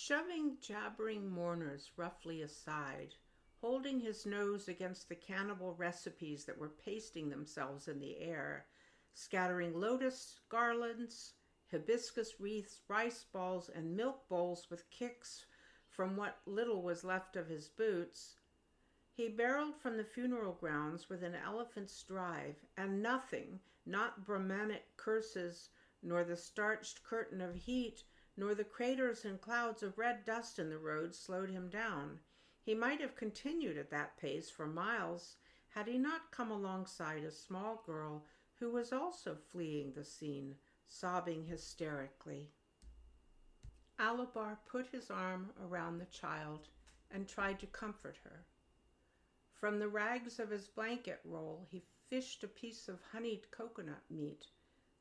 Shoving jabbering mourners roughly aside, holding his nose against the cannibal recipes that were pasting themselves in the air, scattering lotus garlands, hibiscus wreaths, rice balls, and milk bowls with kicks from what little was left of his boots, he barreled from the funeral grounds with an elephant's stride, and nothing, not Brahmanic curses, nor the starched curtain of heat, nor the craters and clouds of red dust in the road slowed him down. He might have continued at that pace for miles had he not come alongside a small girl who was also fleeing the scene, sobbing hysterically. Alabar put his arm around the child and tried to comfort her. From the rags of his blanket roll, he fished a piece of honeyed coconut meat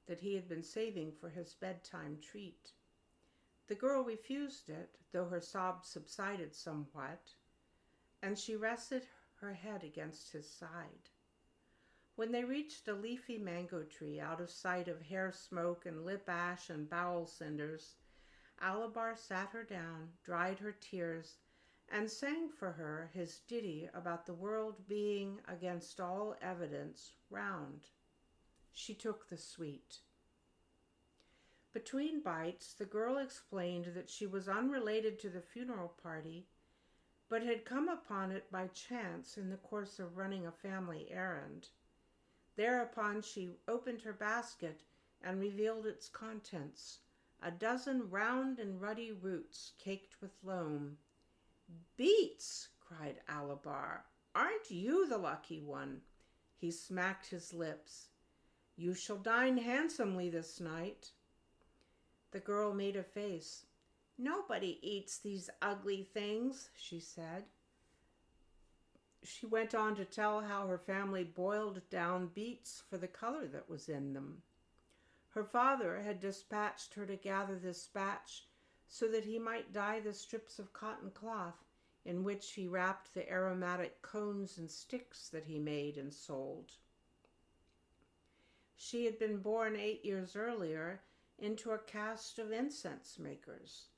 that he had been saving for his bedtime treat. The girl refused it, though her sobs subsided somewhat, and she rested her head against his side. When they reached a leafy mango tree out of sight of hair smoke and lip ash and bowel cinders, Alabar sat her down, dried her tears, and sang for her his ditty about the world being, against all evidence, round. She took the sweet. Between bites, the girl explained that she was unrelated to the funeral party, but had come upon it by chance in the course of running a family errand. Thereupon she opened her basket and revealed its contents, a dozen round and ruddy roots caked with loam. "Beets!" cried Alabar. "Aren't you the lucky one?" He smacked his lips. "You shall dine handsomely this night." The girl made a face. "Nobody eats these ugly things," she said. She went on to tell how her family boiled down beets for the color that was in them. Her father had dispatched her to gather this batch so that he might dye the strips of cotton cloth in which he wrapped the aromatic cones and sticks that he made and sold. She had been born 8 years earlier into a caste of incense makers,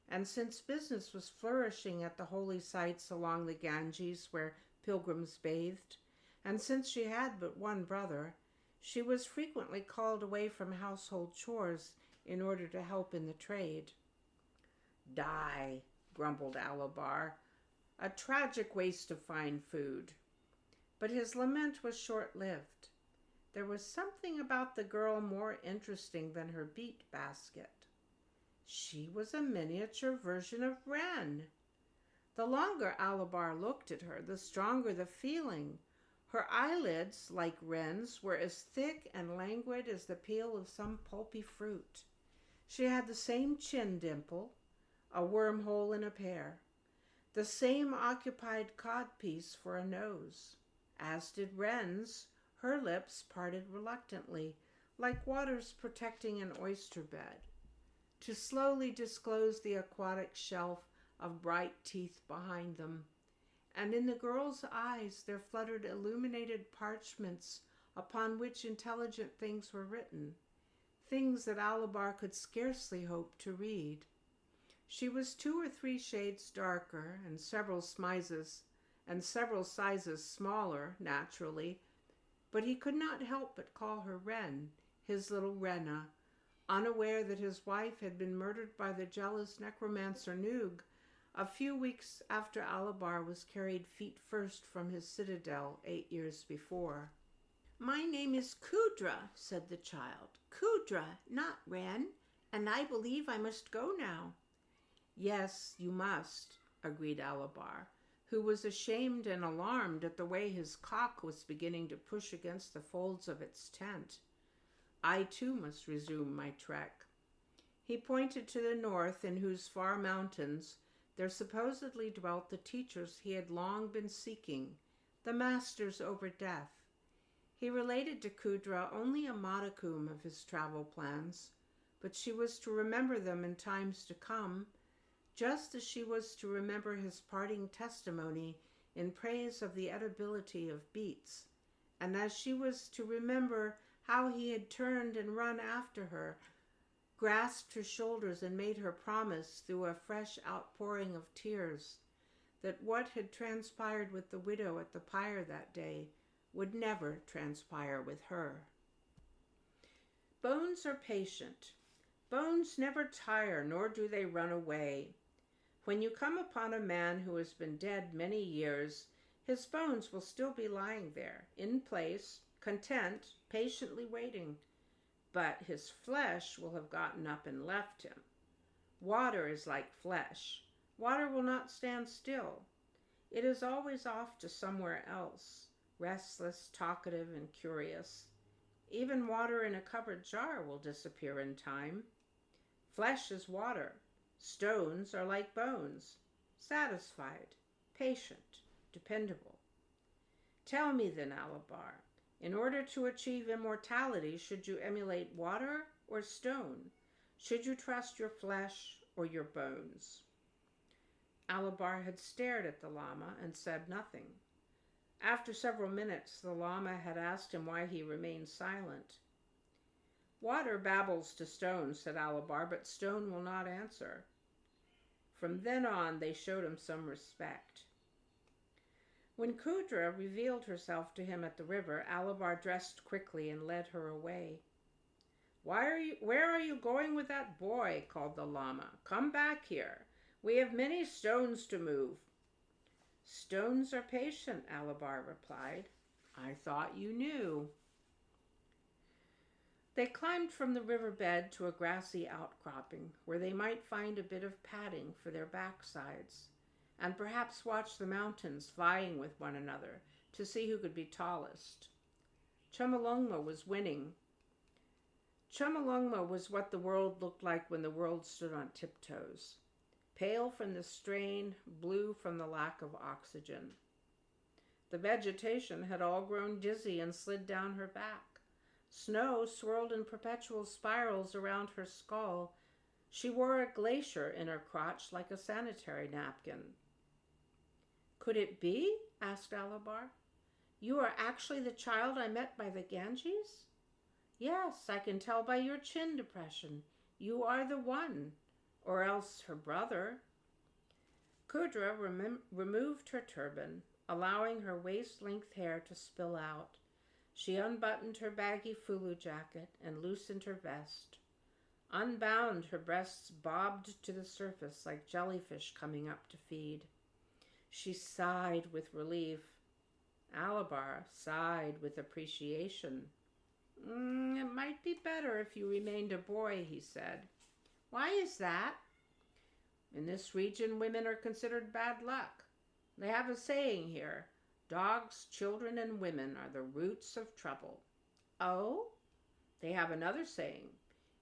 and since business was flourishing at the holy sites along the Ganges where pilgrims bathed, and since she had but one brother, she was frequently called away from household chores in order to help in the trade. "Die," grumbled Alabar, "a tragic waste of fine food." But his lament was short-lived. There was something about the girl more interesting than her beet basket. She was a miniature version of Wren. The longer Alabar looked at her, the stronger the feeling. Her eyelids, like Wren's, were as thick and languid as the peel of some pulpy fruit. She had the same chin dimple, a wormhole in a pear, the same occupied codpiece for a nose, as did Wren's, her lips parted reluctantly, like waters protecting an oyster bed, to slowly disclose the aquatic shelf of bright teeth behind them. And in the girl's eyes there fluttered illuminated parchments upon which intelligent things were written, things that Alabar could scarcely hope to read. She was 2 or 3 shades darker and several sizes smaller, naturally, but he could not help but call her Wren, his little Wrenna, unaware that his wife had been murdered by the jealous necromancer Noog a few weeks after Alabar was carried feet first from his citadel 8 years before. "My name is Kudra," said the child. "Kudra, not Wren, and I believe I must go now." "Yes, you must," agreed Alabar, who was ashamed and alarmed at the way his cock was beginning to push against the folds of its tent. "I too must resume my trek." He pointed to the north, in whose far mountains there supposedly dwelt the teachers he had long been seeking, the masters over death. He related to Kudra only a modicum of his travel plans, but she was to remember them in times to come, just as she was to remember his parting testimony in praise of the edibility of beets, and as she was to remember how he had turned and run after her grasped her shoulders and made her promise through a fresh outpouring of tears that what had transpired with the widow at the pyre that day would never transpire with her. Bones are patient. Bones never tire, nor do they run away. When you come upon a man who has been dead many years, his bones will still be lying there, in place, content, patiently waiting. But his flesh will have gotten up and left him. Water is like flesh. Water will not stand still. It is always off to somewhere else, restless, talkative, and curious. Even water in a covered jar will disappear in time. Flesh is water. Stones are like bones, satisfied, patient, dependable. Tell me then, Alabar, in order to achieve immortality, should you emulate water or stone? Should you trust your flesh or your bones? Alabar had stared at the Lama and said nothing. After several minutes, the Lama had asked him why he remained silent. Water babbles to stone, said Alabar, but stone will not answer. From then on, they showed him some respect. When Kudra revealed herself to him at the river, Alabar dressed quickly and led her away. Where are you going with that boy? Called the Lama. Come back here. We have many stones to move. Stones are patient, Alabar replied. I thought you knew. They climbed from the riverbed to a grassy outcropping where they might find a bit of padding for their backsides, and perhaps watch the mountains vying with one another to see who could be tallest. Chomolungma was winning. Chomolungma was what the world looked like when the world stood on tiptoes, pale from the strain, blue from the lack of oxygen. The vegetation had all grown dizzy and slid down her back. Snow swirled in perpetual spirals around her skull. She wore a glacier in her crotch like a sanitary napkin. Could it be? Asked Alabar. You are actually the child I met by the Ganges? Yes, I can tell by your chin depression. You are the one, or else her brother. Kudra removed her turban, allowing her waist-length hair to spill out. She unbuttoned her baggy fulu jacket and loosened her vest. Unbound, her breasts bobbed to the surface like jellyfish coming up to feed. She sighed with relief. Alabar sighed with appreciation. It might be better if you remained a boy, he said. Why is that? In this region, women are considered bad luck. They have a saying here. Dogs, children, and women are the roots of trouble. Oh? They have another saying.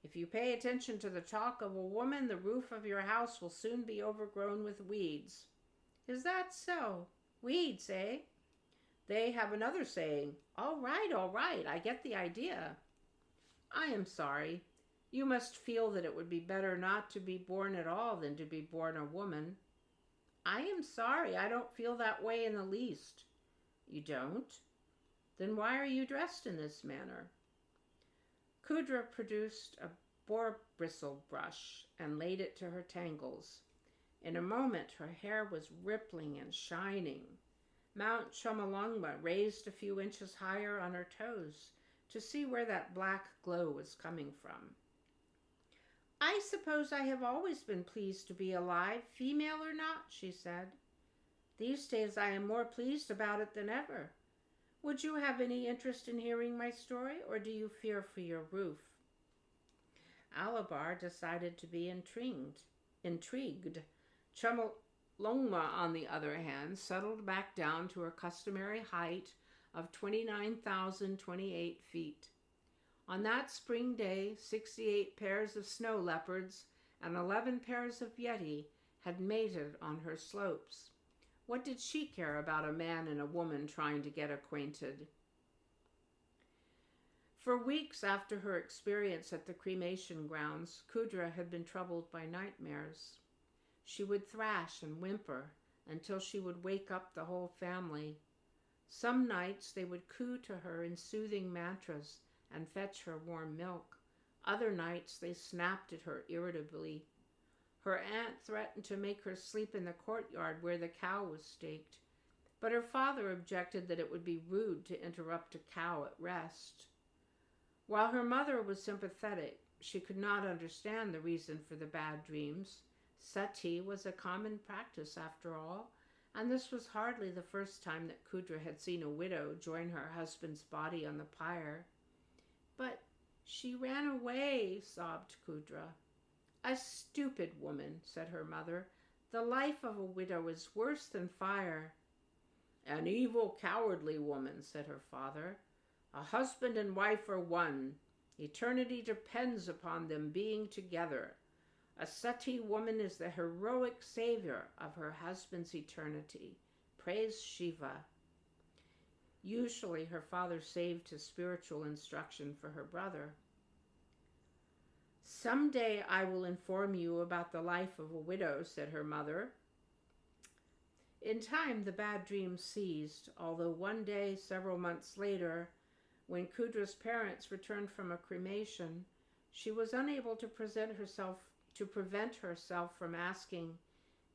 If you pay attention to the talk of a woman, the roof of your house will soon be overgrown with weeds. Is that so? Weeds, eh? They have another saying. All right, I get the idea. I am sorry. You must feel that it would be better not to be born at all than to be born a woman. I am sorry, I don't feel that way in the least. You don't? Then why are you dressed in this manner? Kudra produced a boar bristle brush and laid it to her tangles. In a moment, her hair was rippling and shining. Mount Chomolungma raised a few inches higher on her toes to see where that black glow was coming from. I suppose I have always been pleased to be alive, female or not, she said. These days I am more pleased about it than ever. Would you have any interest in hearing my story, or do you fear for your roof? Alabar decided to be intrigued. Chomolungma, on the other hand, settled back down to her customary height of 29,028 feet. On that spring day, 68 pairs of snow leopards and 11 pairs of yeti had mated on her slopes. What did she care about a man and a woman trying to get acquainted? For weeks after her experience at the cremation grounds, Kudra had been troubled by nightmares. She would thrash and whimper until she would wake up the whole family. Some nights they would coo to her in soothing mantras and fetch her warm milk. Other nights they snapped at her irritably. Her aunt threatened to make her sleep in the courtyard where the cow was staked, but her father objected that it would be rude to interrupt a cow at rest. While her mother was sympathetic, she could not understand the reason for the bad dreams. Sati was a common practice after all, and this was hardly the first time that Kudra had seen a widow join her husband's body on the pyre. "But she ran away," sobbed Kudra. "A stupid woman," said her mother. "The life of a widow is worse than fire." "An evil, cowardly woman," said her father. "A husband and wife are one. Eternity depends upon them being together. A Sati woman is the heroic savior of her husband's eternity. Praise Shiva." Usually her father saved his spiritual instruction for her brother. "Someday I will inform you about the life of a widow," said her mother. In time the bad dreams ceased, although one day, several months later, when Kudra's parents returned from a cremation, she was unable to prevent herself from asking,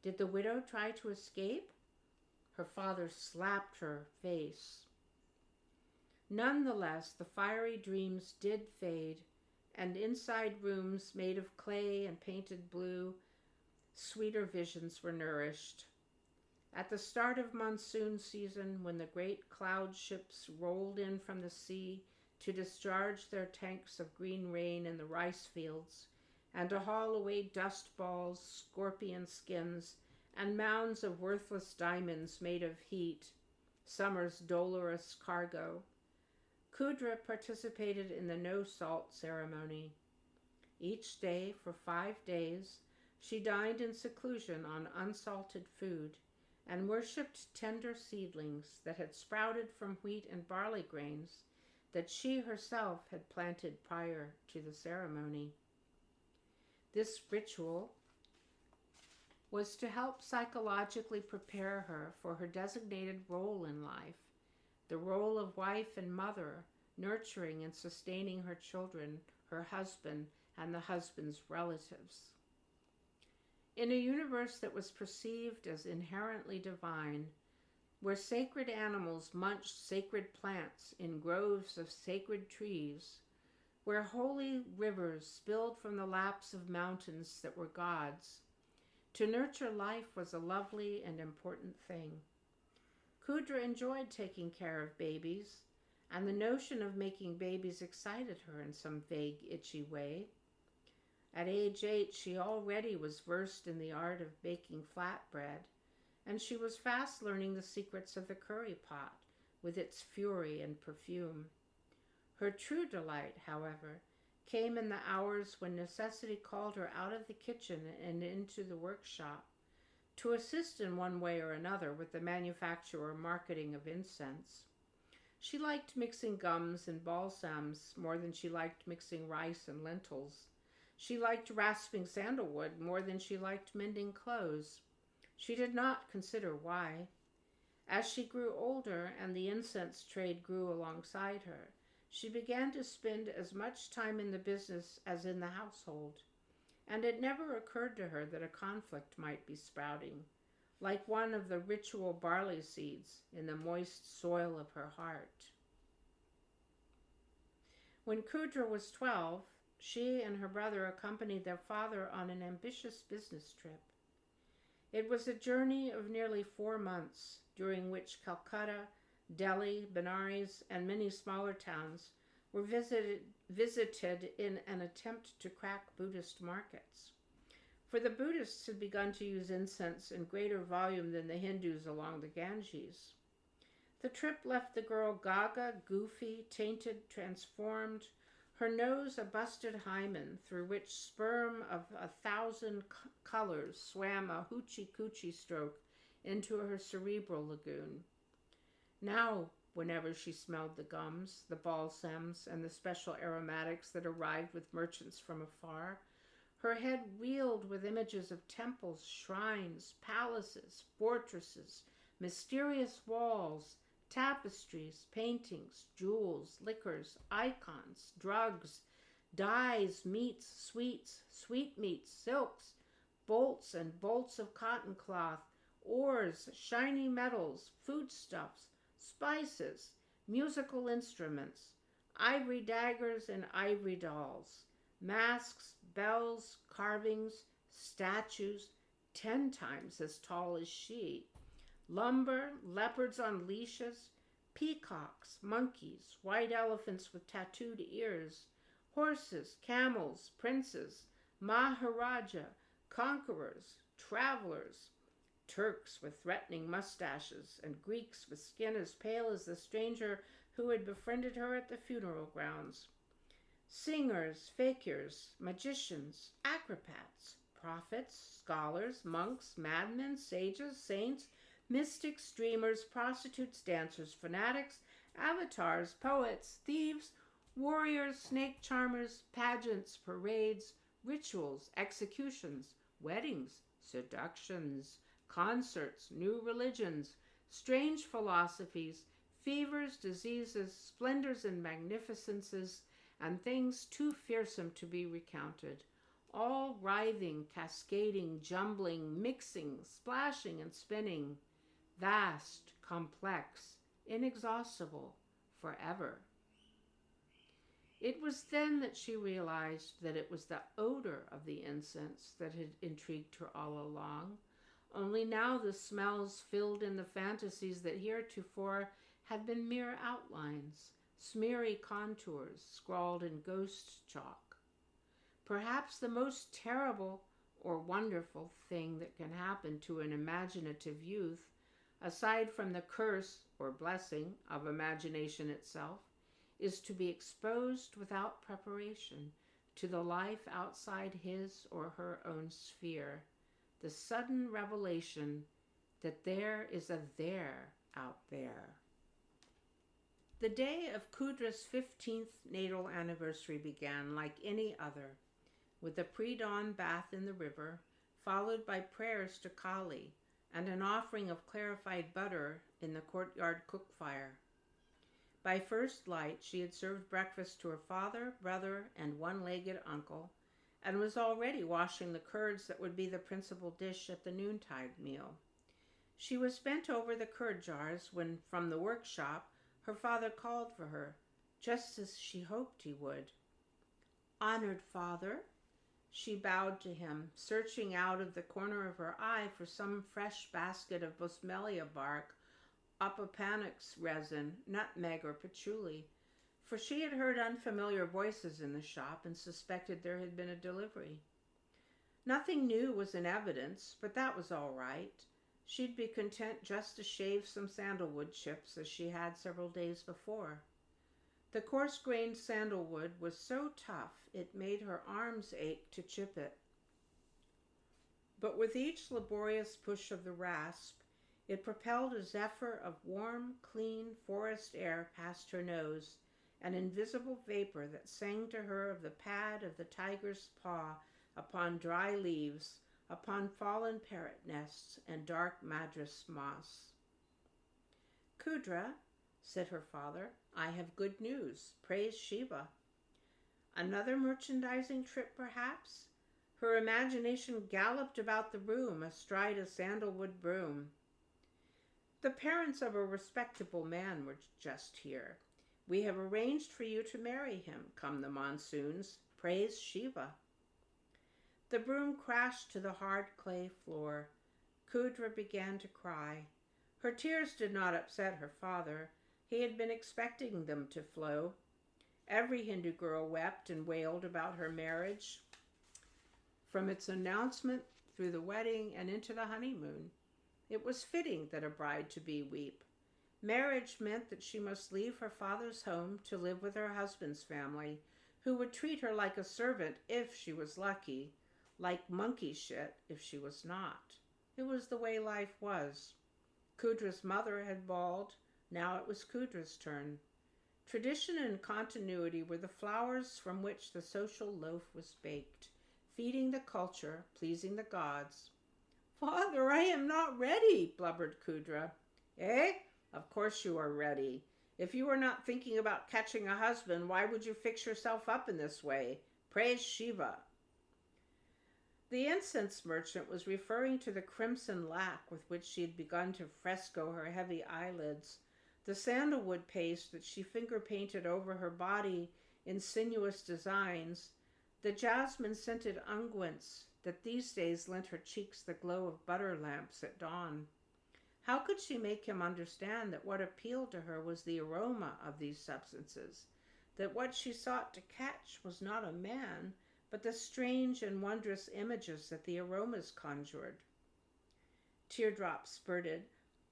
"Did the widow try to escape?" Her father slapped her face. Nonetheless, the fiery dreams did fade, and inside rooms made of clay and painted blue, sweeter visions were nourished. At the start of monsoon season, when the great cloud ships rolled in from the sea to discharge their tanks of green rain in the rice fields, and to haul away dust balls, scorpion skins, and mounds of worthless diamonds made of heat, summer's dolorous cargo, Kudra participated in the no-salt ceremony. Each day, for 5 days, she dined in seclusion on unsalted food and worshipped tender seedlings that had sprouted from wheat and barley grains that she herself had planted prior to the ceremony. This ritual was to help psychologically prepare her for her designated role in life, the role of wife and mother, nurturing and sustaining her children, her husband, and the husband's relatives. In a universe that was perceived as inherently divine, where sacred animals munched sacred plants in groves of sacred trees, where holy rivers spilled from the laps of mountains that were God's, to nurture life was a lovely and important thing. Kudra enjoyed taking care of babies, and the notion of making babies excited her in some vague, itchy way. At age 8, she already was versed in the art of baking flatbread, and she was fast learning the secrets of the curry pot, with its fury and perfume. Her true delight, however, came in the hours when necessity called her out of the kitchen and into the workshop to assist in one way or another with the manufacture or marketing of incense. She liked mixing gums and balsams more than she liked mixing rice and lentils. She liked rasping sandalwood more than she liked mending clothes. She did not consider why. As she grew older and the incense trade grew alongside her, she began to spend as much time in the business as in the household, and it never occurred to her that a conflict might be sprouting, like one of the ritual barley seeds in the moist soil of her heart. When Kudra was 12, she and her brother accompanied their father on an ambitious business trip. It was a journey of nearly 4 months, during which Calcutta, Delhi, Benares, and many smaller towns were visited in an attempt to crack Buddhist markets. For the Buddhists had begun to use incense in greater volume than the Hindus along the Ganges. The trip left the girl gaga, goofy, tainted, transformed, her nose a busted hymen through which sperm of 1,000 colors swam a hoochie-coochie stroke into her cerebral lagoon. Now, whenever she smelled the gums, the balsams, and the special aromatics that arrived with merchants from afar, her head reeled with images of temples, shrines, palaces, fortresses, mysterious walls, tapestries, paintings, jewels, liquors, icons, drugs, dyes, meats, sweets, sweetmeats, silks, bolts and bolts of cotton cloth, ores, shiny metals, foodstuffs, spices, musical instruments, ivory daggers and ivory dolls, masks, bells, carvings, statues 10 times as tall as she, lumber, leopards on leashes, peacocks, monkeys, white elephants with tattooed ears, horses, camels, princes, maharaja, conquerors, travelers, Turks with threatening mustaches, and Greeks with skin as pale as the stranger who had befriended her at the funeral grounds. Singers, fakirs, magicians, acrobats, prophets, scholars, monks, madmen, sages, saints, mystics, dreamers, prostitutes, dancers, fanatics, avatars, poets, thieves, warriors, snake charmers, pageants, parades, rituals, executions, weddings, seductions, concerts, new religions, strange philosophies, fevers, diseases, splendors and magnificences, and things too fearsome to be recounted, all writhing, cascading, jumbling, mixing, splashing, and spinning, vast, complex, inexhaustible, forever. It was then that she realized that it was the odor of the incense that had intrigued her all along. Only now the smells filled in the fantasies that heretofore had been mere outlines, smeary contours scrawled in ghost chalk. Perhaps the most terrible or wonderful thing that can happen to an imaginative youth, aside from the curse or blessing of imagination itself, is to be exposed without preparation to the life outside his or her own sphere, the sudden revelation that there is a there out there. The day of Kudra's 15th natal anniversary began like any other, with a pre-dawn bath in the river, followed by prayers to Kali and an offering of clarified butter in the courtyard cook fire. By first light, she had served breakfast to her father, brother, and one-legged uncle, and was already washing the curds that would be the principal dish at the noontide meal. She was bent over the curd jars when, from the workshop, her father called for her, just as she hoped he would. "Honored father," she bowed to him, searching out of the corner of her eye for some fresh basket of bosmelia bark, opopanax resin, nutmeg, or patchouli, for she had heard unfamiliar voices in the shop and suspected there had been a delivery. Nothing new was in evidence, but that was all right. She'd be content just to shave some sandalwood chips as she had several days before. The coarse-grained sandalwood was so tough it made her arms ache to chip it. But with each laborious push of the rasp, it propelled a zephyr of warm, clean forest air past her nose, an invisible vapor that sang to her of the pad of the tiger's paw upon dry leaves, upon fallen parrot nests and dark madras moss. "Kudra," said her father, "I have good news. Praise Shiva." Another merchandising trip, perhaps? Her imagination galloped about the room astride a sandalwood broom. "The parents of a respectable man were just here. We have arranged for you to marry him, come the monsoons. Praise Shiva." The broom crashed to the hard clay floor. Kudra began to cry. Her tears did not upset her father. He had been expecting them to flow. Every Hindu girl wept and wailed about her marriage, from its announcement through the wedding and into the honeymoon. It was fitting that a bride-to-be weep. Marriage meant that she must leave her father's home to live with her husband's family, who would treat her like a servant if she was lucky, like monkey shit if she was not. It was the way life was. Kudra's mother had bawled. Now it was Kudra's turn. Tradition and continuity were the flowers from which the social loaf was baked, feeding the culture, pleasing the gods. "Father, I am not ready," blubbered Kudra. "Eh? Of course you are ready. If you were not thinking about catching a husband, why would you fix yourself up in this way? Praise Shiva. The incense merchant was referring to the crimson lac with which she had begun to fresco her heavy eyelids, the sandalwood paste that she finger-painted over her body in sinuous designs, the jasmine-scented unguents that these days lent her cheeks the glow of butter lamps at dawn. How could she make him understand that what appealed to her was the aroma of these substances, that what she sought to catch was not a man, but the strange and wondrous images that the aromas conjured? Teardrops spurted.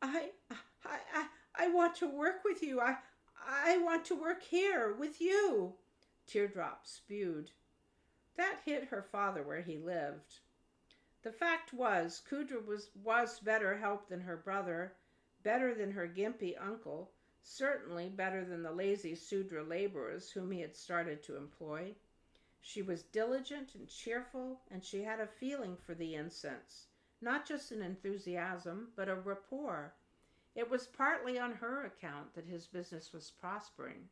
I want to work with you. I want to work here with you. Teardrops spewed. That hit her father where he lived. The fact was, Kudra was better help than her brother, better than her gimpy uncle, certainly better than the lazy Sudra laborers whom he had started to employ. She was diligent and cheerful, and she had a feeling for the incense, not just an enthusiasm, but a rapport. It was partly on her account that his business was prospering.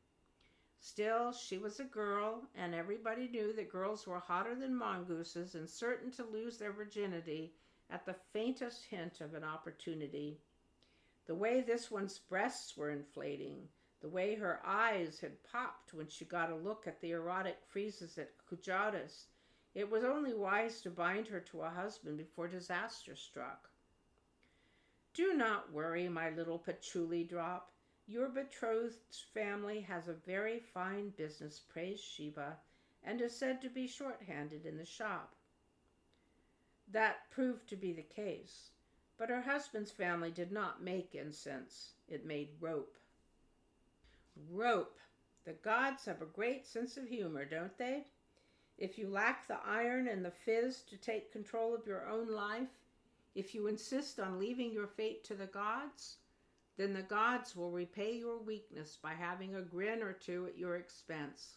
Still, she was a girl, and everybody knew that girls were hotter than mongooses and certain to lose their virginity at the faintest hint of an opportunity. The way this one's breasts were inflating, the way her eyes had popped when she got a look at the erotic friezes at Kujadas, it was only wise to bind her to a husband before disaster struck. Do not worry, my little patchouli drop. Your betrothed's family has a very fine business, praise Shiva, and is said to be short-handed in the shop. That proved to be the case, but her husband's family did not make incense. It made rope. Rope. The gods have a great sense of humor, don't they? If you lack the iron and the fizz to take control of your own life, if you insist on leaving your fate to the gods, then the gods will repay your weakness by having a grin or two at your expense.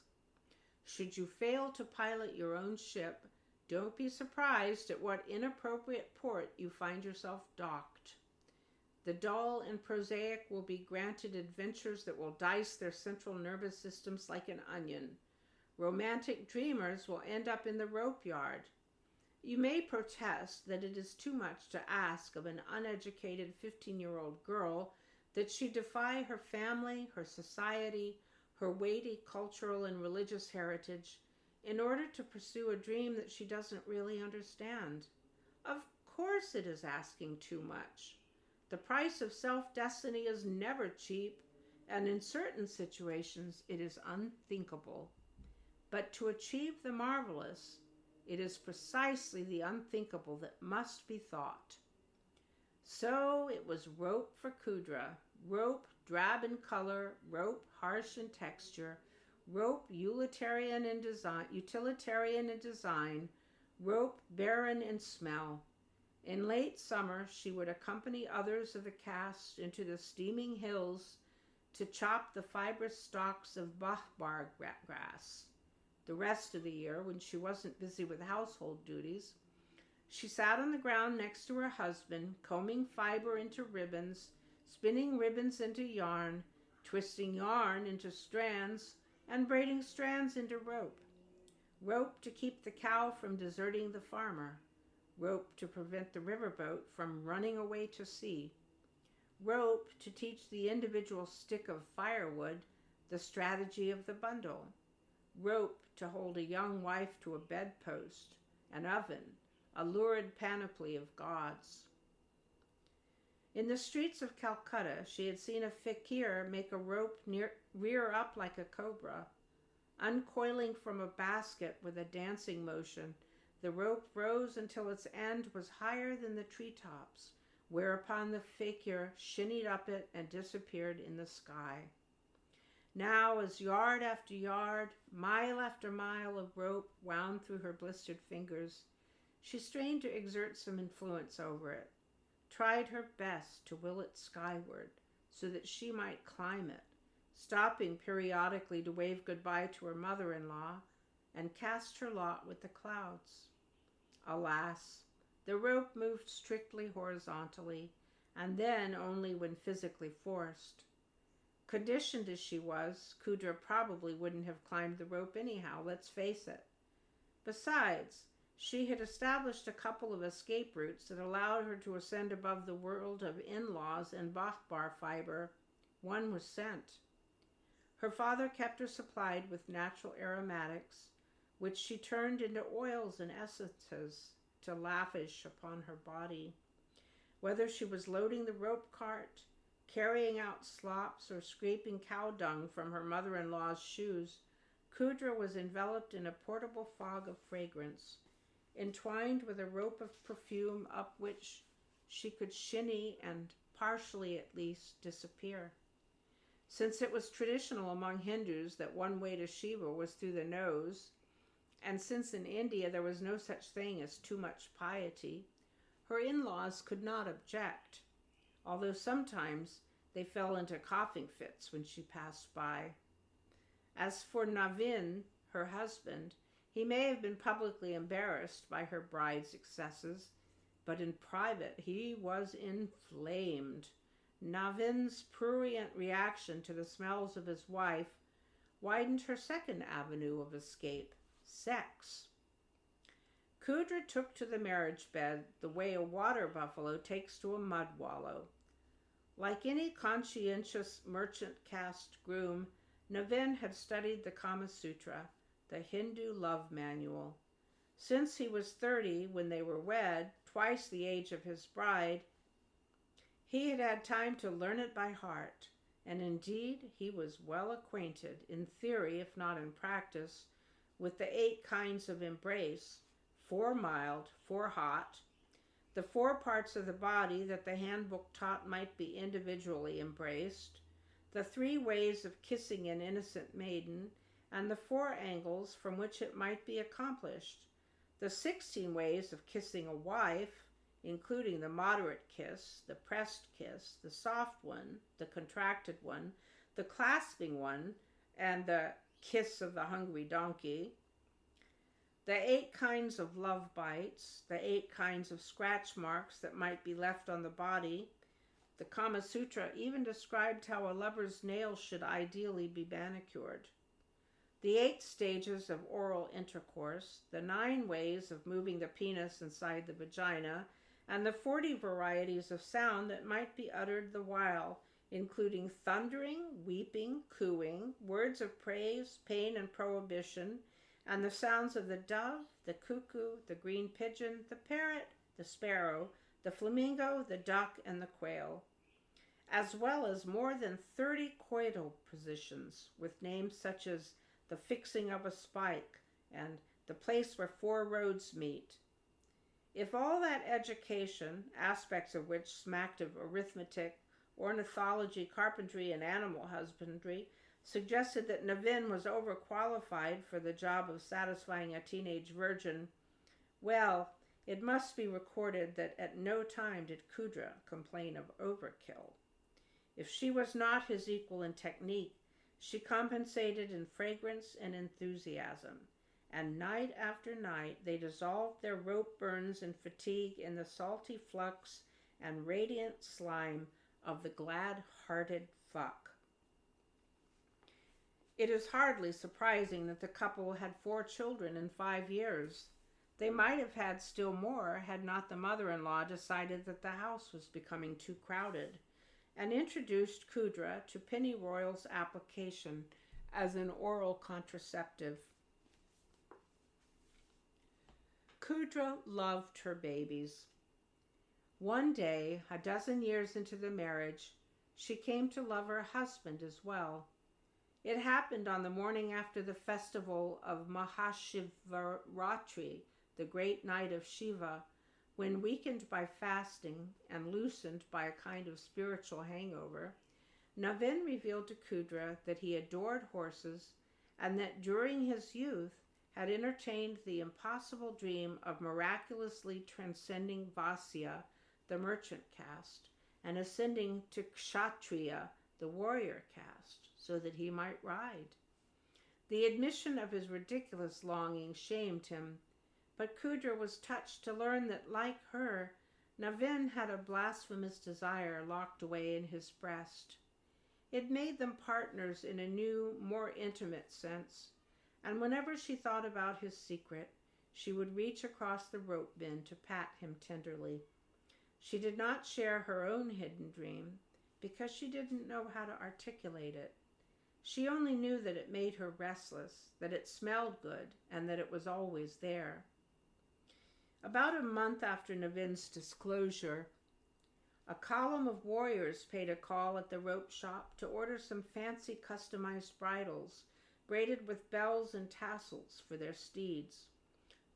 Should you fail to pilot your own ship, don't be surprised at what inappropriate port you find yourself docked. The dull and prosaic will be granted adventures that will dice their central nervous systems like an onion. Romantic dreamers will end up in the rope yard. You may protest that it is too much to ask of an uneducated 15-year-old girl that she defy her family, her society, her weighty cultural and religious heritage in order to pursue a dream that she doesn't really understand. Of course it is asking too much. The price of self-destiny is never cheap, and in certain situations it is unthinkable. But to achieve the marvelous, it is precisely the unthinkable that must be thought. So it was rope for Kudra, rope drab in color, rope harsh in texture, rope utilitarian in design, rope barren in smell. In late summer, she would accompany others of the caste into the steaming hills to chop the fibrous stalks of bahbar grass. The rest of the year, when she wasn't busy with household duties, she sat on the ground next to her husband, combing fiber into ribbons, spinning ribbons into yarn, twisting yarn into strands, and braiding strands into rope. Rope to keep the cow from deserting the farmer. Rope to prevent the riverboat from running away to sea. Rope to teach the individual stick of firewood the strategy of the bundle. Rope to hold a young wife to a bedpost, an oven, a lurid panoply of gods. In the streets of Calcutta, she had seen a fakir make a rope rear up like a cobra. Uncoiling from a basket with a dancing motion, the rope rose until its end was higher than the treetops, whereupon the fakir shinnied up it and disappeared in the sky. Now, as yard after yard, mile after mile of rope wound through her blistered fingers, she strained to exert some influence over it, tried her best to will it skyward so that she might climb it, stopping periodically to wave goodbye to her mother-in-law and cast her lot with the clouds. Alas, the rope moved strictly horizontally, and then only when physically forced. Conditioned as she was, Kudra probably wouldn't have climbed the rope anyhow, let's face it. Besides, she had established a couple of escape routes that allowed her to ascend above the world of in-laws and Bachbar fiber. One was scent. Her father kept her supplied with natural aromatics, which she turned into oils and essences to lavish upon her body. Whether she was loading the rope cart, carrying out slops, or scraping cow dung from her mother-in-law's shoes, Kudra was enveloped in a portable fog of fragrance, entwined with a rope of perfume up which she could shinny and, partially at least, disappear. Since it was traditional among Hindus that one way to Shiva was through the nose, and since in India there was no such thing as too much piety, her in-laws could not object, although sometimes they fell into coughing fits when she passed by. As for Navin, her husband, he may have been publicly embarrassed by her bride's excesses, but in private he was inflamed. Navin's prurient reaction to the smells of his wife widened her second avenue of escape, sex. Kudra took to the marriage bed the way a water buffalo takes to a mud wallow. Like any conscientious merchant caste groom, Navin had studied the Kama Sutra, the Hindu love manual. Since he was 30 when they were wed, twice the age of his bride, he had had time to learn it by heart, and indeed he was well acquainted, in theory if not in practice, with the 8 kinds of embrace, 4 mild, 4 hot, the 4 parts of the body that the handbook taught might be individually embraced, the 3 ways of kissing an innocent maiden, and the 4 angles from which it might be accomplished, the 16 ways of kissing a wife, including the moderate kiss, the pressed kiss, the soft one, the contracted one, the clasping one, and the kiss of the hungry donkey, the 8 kinds of love bites, the 8 kinds of scratch marks that might be left on the body. The Kama Sutra even described how a lover's nails should ideally be manicured. The 8 stages of oral intercourse, the 9 ways of moving the penis inside the vagina, and the 40 varieties of sound that might be uttered the while, including thundering, weeping, cooing, words of praise, pain, and prohibition, and the sounds of the dove, the cuckoo, the green pigeon, the parrot, the sparrow, the flamingo, the duck, and the quail, as well as more than 30 coital positions with names such as the fixing of a spike and the place where 4 roads meet. If all that education, aspects of which smacked of arithmetic, ornithology, carpentry, and animal husbandry, suggested that Navin was overqualified for the job of satisfying a teenage virgin, well, it must be recorded that at no time did Kudra complain of overkill. If she was not his equal in technique, she compensated in fragrance and enthusiasm, and night after night they dissolved their rope burns and fatigue in the salty flux and radiant slime of the glad-hearted fuck. It is hardly surprising that the couple had 4 children in 5 years. They might have had still more had not the mother-in-law decided that the house was becoming too crowded, and introduced Kudra to pennyroyal's application as an oral contraceptive. Kudra loved her babies. One day, a dozen years into the marriage, she came to love her husband as well. It happened on the morning after the festival of Mahashivaratri, the great night of Shiva, when, weakened by fasting and loosened by a kind of spiritual hangover, Navin revealed to Kudra that he adored horses and that during his youth had entertained the impossible dream of miraculously transcending Vasya, the merchant caste, and ascending to Kshatriya, the warrior caste, so that he might ride. The admission of his ridiculous longing shamed him, but Kudra was touched to learn that, like her, Navin had a blasphemous desire locked away in his breast. It made them partners in a new, more intimate sense, and whenever she thought about his secret, she would reach across the rope bin to pat him tenderly. She did not share her own hidden dream because she didn't know how to articulate it. She only knew that it made her restless, that it smelled good, and that it was always there. About a month after Navin's disclosure, a column of warriors paid a call at the rope shop to order some fancy customized bridles, braided with bells and tassels for their steeds.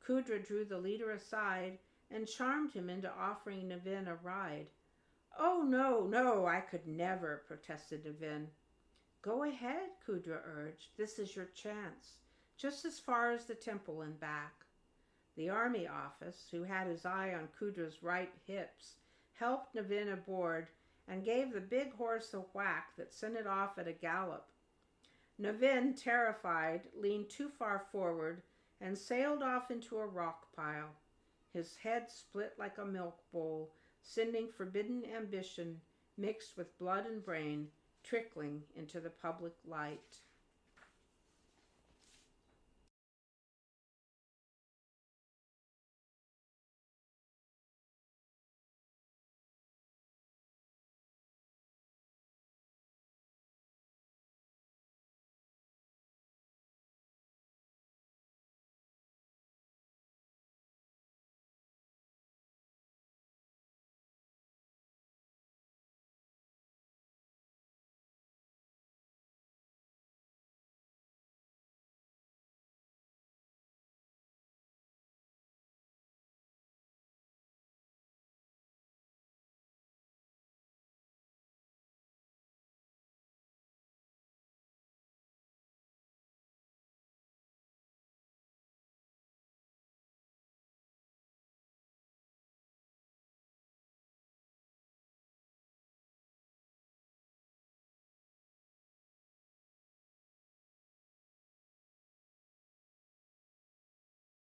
Kudra drew the leader aside and charmed him into offering Navin a ride. "Oh, no, no, I could never," protested Navin. "Go ahead," Kudra urged. "This is your chance, just as far as the temple and back." The army office, who had his eye on Kudra's ripe hips, helped Navin aboard and gave the big horse a whack that sent it off at a gallop. Navin, terrified, leaned too far forward and sailed off into a rock pile. His head split like a milk bowl, sending forbidden ambition mixed with blood and brain trickling into the public light.